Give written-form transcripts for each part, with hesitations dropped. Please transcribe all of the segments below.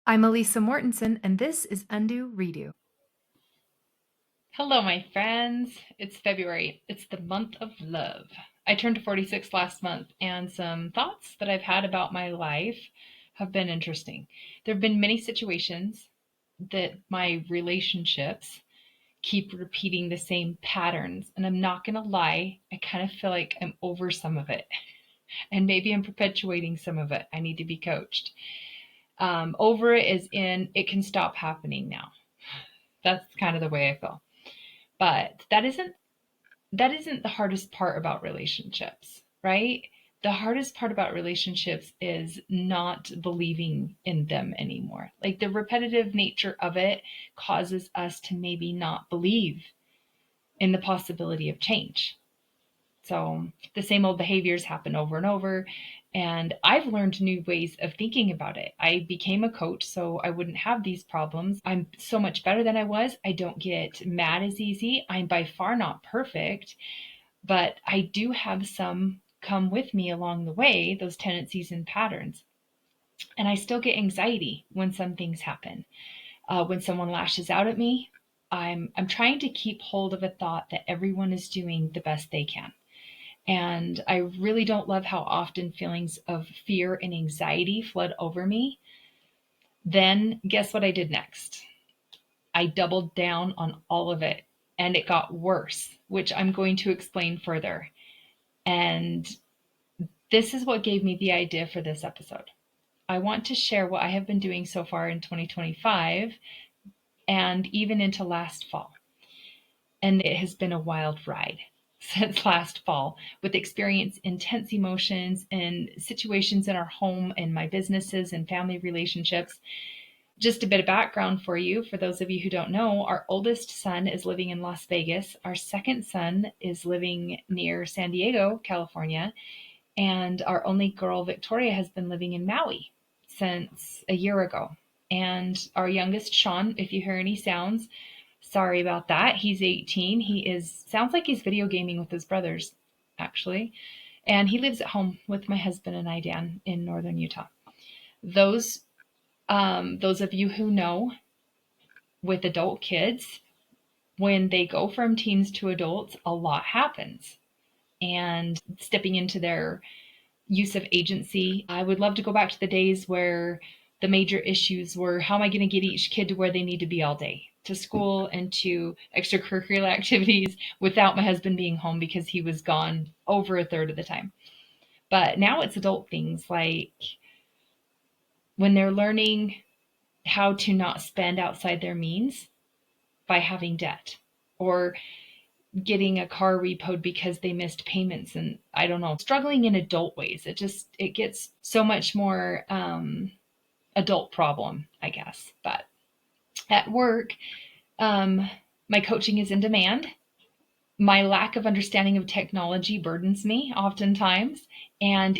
I'm Elisa Mortensen, and this is UndoRedo. Hello, my friends. It's February. It's the month of love. I turned 46 last month, and some thoughts that I've had about my life have been interesting. There have been many situations that my relationships keep repeating the same patterns, and I'm not going to lie, I kind of feel like I'm over some of it, and maybe I'm perpetuating some of it. I need to be coached. Over it is in it can stop happening now. That's kind of the way I feel. But that isn't the hardest part about relationships, right? The hardest part about relationships is not believing in them anymore. Like the repetitive nature of it causes us to maybe not believe in the possibility of change. So the same old behaviors happen over and over. And I've learned new ways of thinking about it. I became a coach so I wouldn't have these problems. I'm so much better than I was. I don't get mad as easy. I'm by far not perfect, but I do have some come with me along the way, those tendencies and patterns. And I still get anxiety when some things happen. When someone lashes out at me, I'm trying to keep hold of a thought that everyone is doing the best they can. And I really don't love how often feelings of fear and anxiety flood over me. Then guess what I did next? I doubled down on all of it and it got worse, which I'm going to explain further. And this is what gave me the idea for this episode. I want to share what I have been doing so far in 2025 and even into last fall. And it has been a wild ride since last fall with experience intense emotions and situations in our home and my businesses and family relationships. Just a bit of background for you, for those of you who don't know, our oldest son is living in Las Vegas. Our second son is living near San Diego, California. And our only girl, Victoria, has been living in Maui since a year ago. And our youngest, Sean, if you hear any sounds, sorry about that. He's 18. Sounds like he's video gaming with his brothers, actually. And he lives at home with my husband and I, Dan, in northern Utah. Those those of you who know, with adult kids, when they go from teens to adults, a lot happens. And stepping into their use of agency. I would love to go back to the days where the major issues were how am I going to get each kid to where they need to be all day, to school and to extracurricular activities, without my husband being home because he was gone over a third of the time. But now it's adult things like when they're learning how to not spend outside their means by having debt, or getting a car repoed because they missed payments, and I don't know, struggling in adult ways. It gets so much more adult problem, I guess. But at work, um, my coaching is in demand. My lack of understanding of technology burdens me oftentimes, and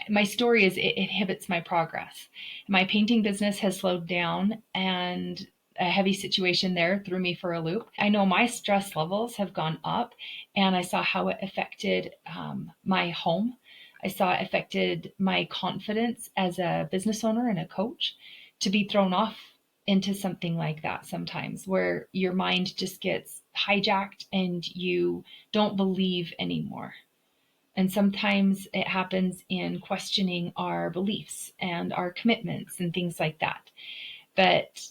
my story is it inhibits my progress. My painting business has slowed down, and a heavy situation there threw me for a loop. I know my stress levels have gone up, and I saw how it affected my home. I saw it affected my confidence as a business owner and a coach, to be thrown off into something like that sometimes, where your mind just gets hijacked and you don't believe anymore. And sometimes it happens in questioning our beliefs and our commitments and things like that. But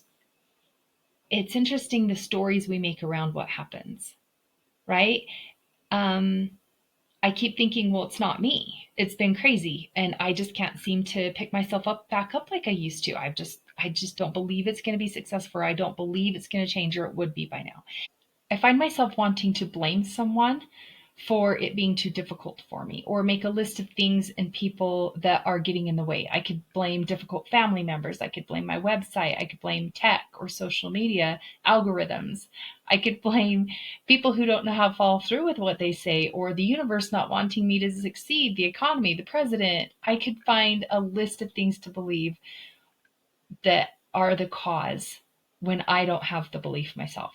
it's interesting the stories we make around what happens, right? Um, I keep thinking, well, it's not me. It's been crazy, and I just can't seem to pick myself up back up like I used to. I just don't believe it's going to be successful. I don't believe it's going to change, or it would be by now. I find myself wanting to blame someone for it being too difficult for me, or make a list of things and people that are getting in the way. I could blame difficult family members. I could blame my website. I could blame tech or social media algorithms. I could blame people who don't know how to follow through with what they say, or the universe not wanting me to succeed, the economy, the president. I could find a list of things to believe that are the cause when I don't have the belief myself.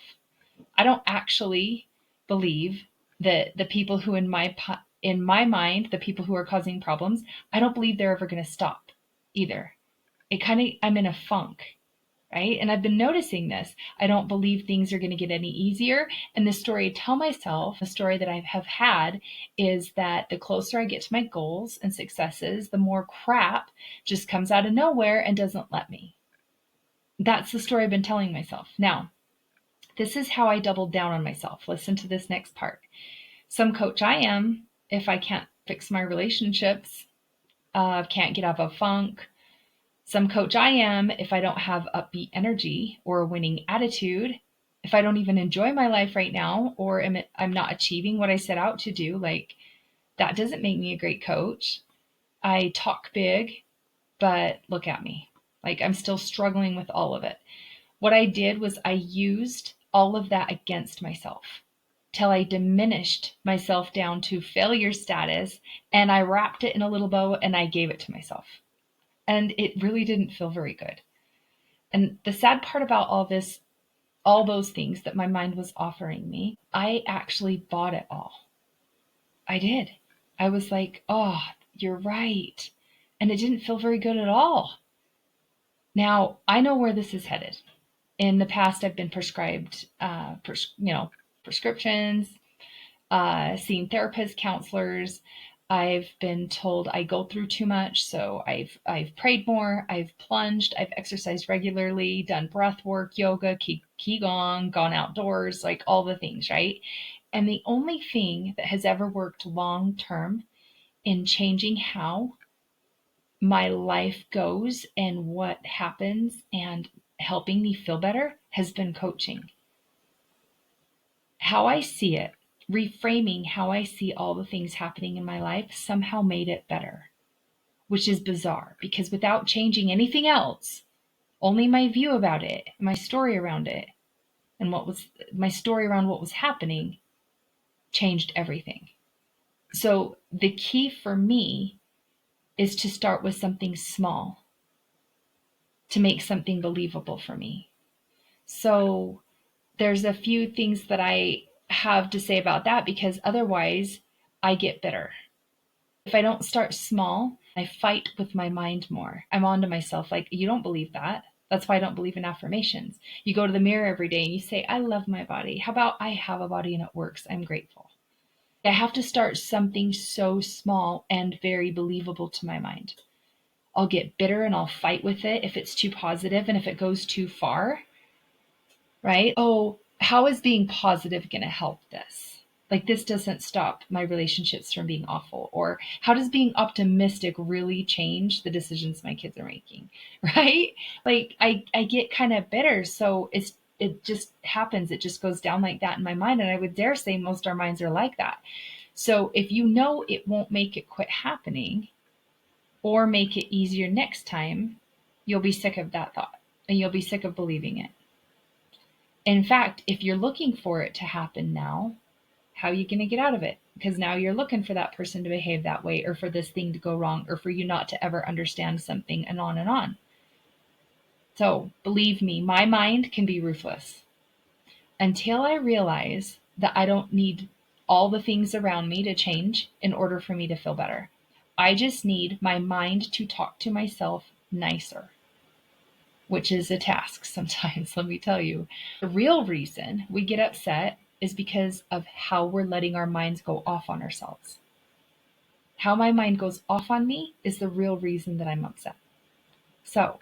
I don't actually believe that the people who in my mind, the people who are causing problems, I don't believe they're ever going to stop either. I'm in a funk. right? And I've been noticing this. I don't believe things are going to get any easier. And the story I tell myself, the story that I have had, is that the closer I get to my goals and successes, the more crap just comes out of nowhere and doesn't let me. That's the story I've been telling myself. Now, this is how I doubled down on myself. Listen to this next part. Some coach I am, if I can't fix my relationships, can't get out of a funk. Some coach I am, if I don't have upbeat energy or a winning attitude, if I don't even enjoy my life right now, or I'm not achieving what I set out to do, like that doesn't make me a great coach. I talk big, but look at me. Like I'm still struggling with all of it. What I did was I used all of that against myself till I diminished myself down to failure status, and I wrapped it in a little bow and I gave it to myself. And it really didn't feel very good. And the sad part about all this, all those things that my mind was offering me, I actually bought it all. I did. I was like, oh, you're right. And it didn't feel very good at all. Now, I know where this is headed. In the past, I've been prescribed, prescriptions, seen therapists, counselors. I've been told I go through too much, so I've prayed more, I've plunged, I've exercised regularly, done breath work, yoga, qigong, gone outdoors, like all the things, right? And the only thing that has ever worked long term in changing how my life goes and what happens and helping me feel better has been coaching. How I see it, reframing how I see all the things happening in my life somehow made it better, which is bizarre because without changing anything else, only my view about it, my story around it, and what was my story around what was happening changed everything. So the key for me is to start with something small to make something believable for me. So there's a few things that I have to say about that because otherwise I get bitter. If I don't start small, I fight with my mind more. I'm on to myself like, you don't believe that. That's why I don't believe in affirmations. You go to the mirror every day and you say, I love my body. How about I have a body and it works? I'm grateful. I have to start something so small and very believable to my mind. I'll get bitter and I'll fight with it if it's too positive and if it goes too far, right? Oh, how is being positive going to help this? Like this doesn't stop my relationships from being awful. Or how does being optimistic really change the decisions my kids are making? Right? Like I get kind of bitter. So it just happens. It just goes down like that in my mind. And I would dare say most our minds are like that. So if you know it won't make it quit happening or make it easier next time, you'll be sick of that thought and you'll be sick of believing it. In fact, if you're looking for it to happen now, how are you going to get out of it? Because now you're looking for that person to behave that way or for this thing to go wrong or for you not to ever understand something and on and on. So believe me, my mind can be ruthless until I realize that I don't need all the things around me to change in order for me to feel better. I just need my mind to talk to myself nicer, which is a task sometimes, let me tell you. The real reason we get upset is because of how we're letting our minds go off on ourselves. How my mind goes off on me is the real reason that I'm upset. So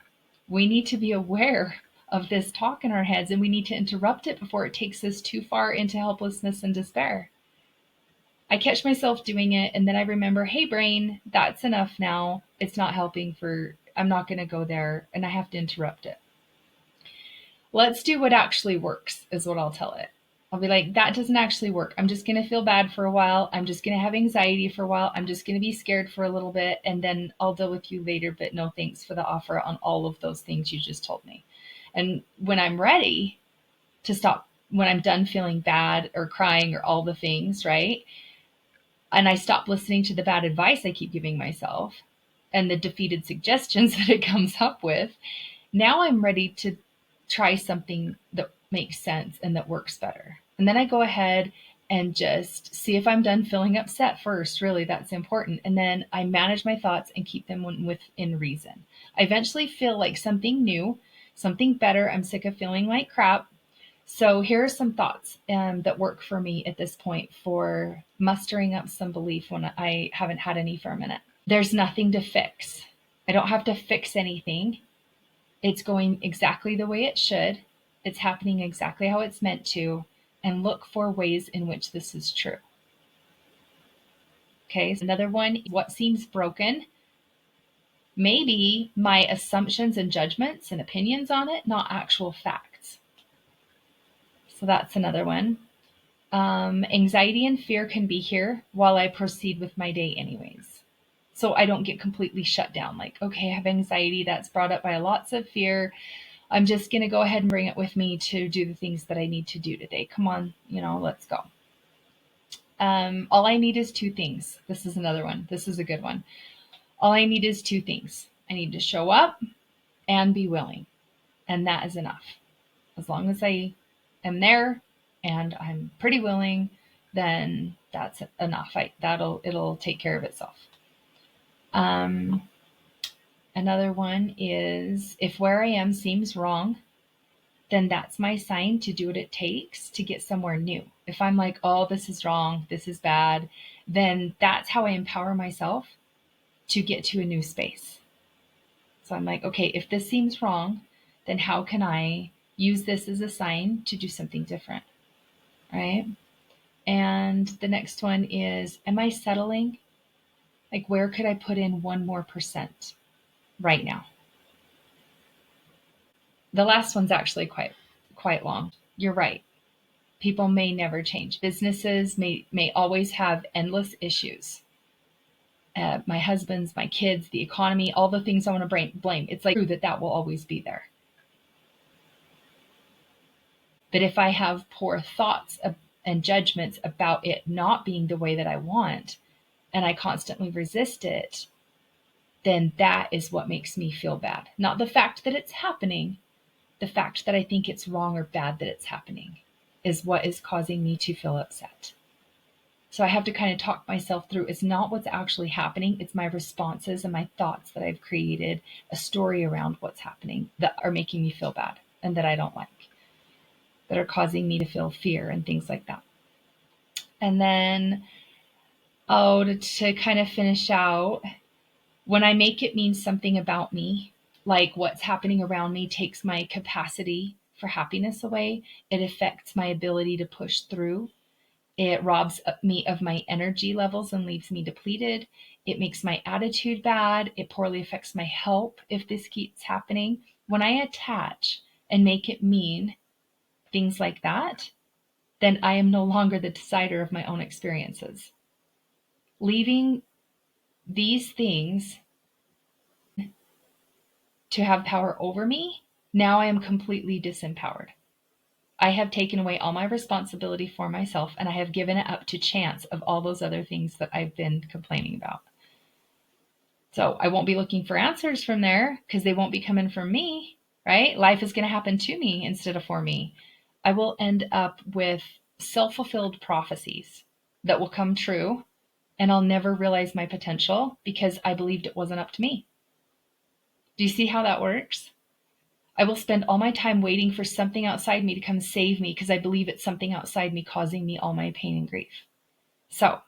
we need to be aware of this talk in our heads and we need to interrupt it before it takes us too far into helplessness and despair. I catch myself doing it and then I remember, hey brain, that's enough now. It's not helping I'm not going to go there and I have to interrupt it. Let's do what actually works is what I'll tell it. I'll be like, that doesn't actually work. I'm just going to feel bad for a while. I'm just going to have anxiety for a while. I'm just going to be scared for a little bit. And then I'll deal with you later. But no thanks for the offer on all of those things you just told me. And when I'm ready to stop, when I'm done feeling bad or crying or all the things, right? And I stop listening to the bad advice I keep giving myself and the defeated suggestions that it comes up with, now I'm ready to try something that makes sense and that works better. And then I go ahead and just see if I'm done feeling upset first. Really, that's important. And then I manage my thoughts and keep them within reason. I eventually feel like something new something better. I'm sick of feeling like crap. So here are some thoughts that work for me at this point for mustering up some belief when I haven't had any for a minute. There's nothing to fix. I don't have to fix anything. It's going exactly the way it should. It's happening exactly how it's meant to, and look for ways in which this is true. Okay, so another one, what seems broken? Maybe my assumptions and judgments and opinions on it, not actual facts. So that's another one. Anxiety and fear can be here while I proceed with my day anyways. So I don't get completely shut down. Like, okay, I have anxiety that's brought up by lots of fear. I'm just going to go ahead and bring it with me to do the things that I need to do today. Come on, let's go. All I need is two things. This is another one. This is a good one. All I need is two things. I need to show up and be willing. And that is enough. As long as I am there and I'm pretty willing, then that's enough. It'll take care of itself. Another one is, if where I am seems wrong, then that's my sign to do what it takes to get somewhere new. If I'm like, oh, this is wrong, this is bad, then that's how I empower myself to get to a new space. So I'm like, okay, if this seems wrong, then how can I use this as a sign to do something different, right? And the next one is, am I settling? Like, where could I put in 1% more right now? The last one's actually quite long. You're right. People may never change. Businesses may always have endless issues. My husband's, my kids, the economy, all the things I want to blame. It's like true that will always be there. But if I have poor thoughts and judgments about it not being the way that I want, and I constantly resist it, then that is what makes me feel bad. Not the fact that it's happening, the fact that I think it's wrong or bad that it's happening is what is causing me to feel upset. So I have to kind of talk myself through. It's not what's actually happening. It's my responses and my thoughts that I've created a story around what's happening that are making me feel bad and that I don't like, that are causing me to feel fear and things like that. And then, to kind of finish out, when I make it mean something about me, like what's happening around me takes my capacity for happiness away, it affects my ability to push through. It robs me of my energy levels and leaves me depleted. It makes my attitude bad. It poorly affects my health if this keeps happening. When I attach and make it mean things like that, then I am no longer the decider of my own experiences. Leaving these things to have power over me, now I am completely disempowered. I have taken away all my responsibility for myself, and I have given it up to chance of all those other things that I've been complaining about. So I won't be looking for answers from there because they won't be coming from me, right? Life is going to happen to me instead of for me. I will end up with self-fulfilled prophecies that will come true, and I'll never realize my potential because I believed it wasn't up to me. Do you see how that works? I will spend all my time waiting for something outside me to come save me because I believe it's something outside me causing me all my pain and grief. So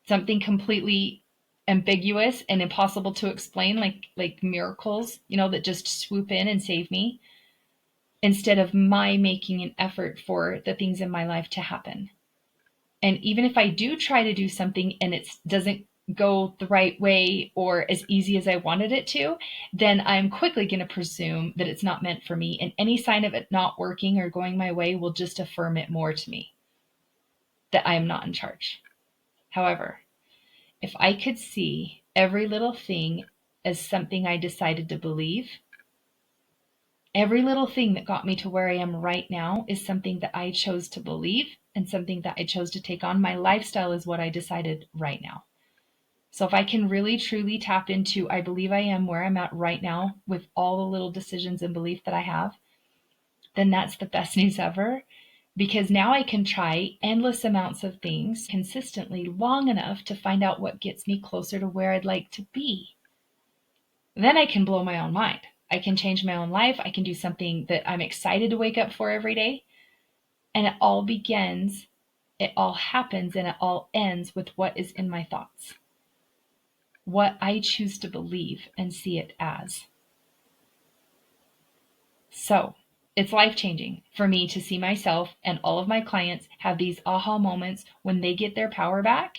something completely ambiguous and impossible to explain, like miracles, that just swoop in and save me, instead of my making an effort for the things in my life to happen. And even if I do try to do something and it doesn't go the right way or as easy as I wanted it to, then I'm quickly going to presume that it's not meant for me. And any sign of it not working or going my way will just affirm it more to me, that I am not in charge. However, if I could see every little thing as something I decided to believe, every little thing that got me to where I am right now is something that I chose to believe and something that I chose to take on. My lifestyle is what I decided right now. So if I can really truly tap into, I believe I am where I'm at right now with all the little decisions and belief that I have, then that's the best news ever. Because now I can try endless amounts of things consistently long enough to find out what gets me closer to where I'd like to be. Then I can blow my own mind. I can change my own life. I can do something that I'm excited to wake up for every day. And it all begins, it all happens, and it all ends with what is in my thoughts, what I choose to believe and see it as. So it's life changing for me to see myself and all of my clients have these aha moments when they get their power back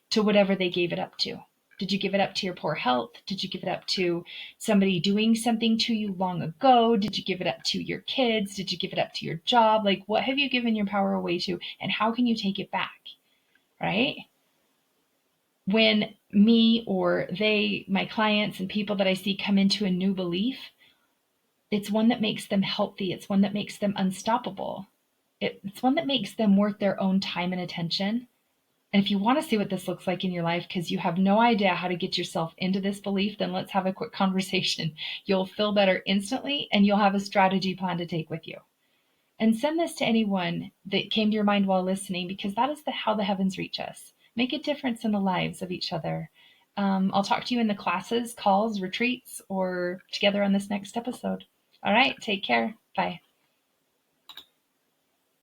to whatever they gave it up to. Did you give it up to your poor health? Did you give it up to somebody doing something to you long ago? Did you give it up to your kids? Did you give it up to your job? Like, what have you given your power away to? And how can you take it back? Right? When me or they, my clients and people that I see come into a new belief, it's one that makes them healthy. It's one that makes them unstoppable. It's one that makes them worth their own time and attention. And if you want to see what this looks like in your life because you have no idea how to get yourself into this belief, then let's have a quick conversation. You'll feel better instantly and you'll have a strategy plan to take with you. And send this to anyone that came to your mind while listening because that is how the heavens reach us. Make a difference in the lives of each other. I'll talk to you in the classes, calls, retreats, or together on this next episode. All right, take care. Bye.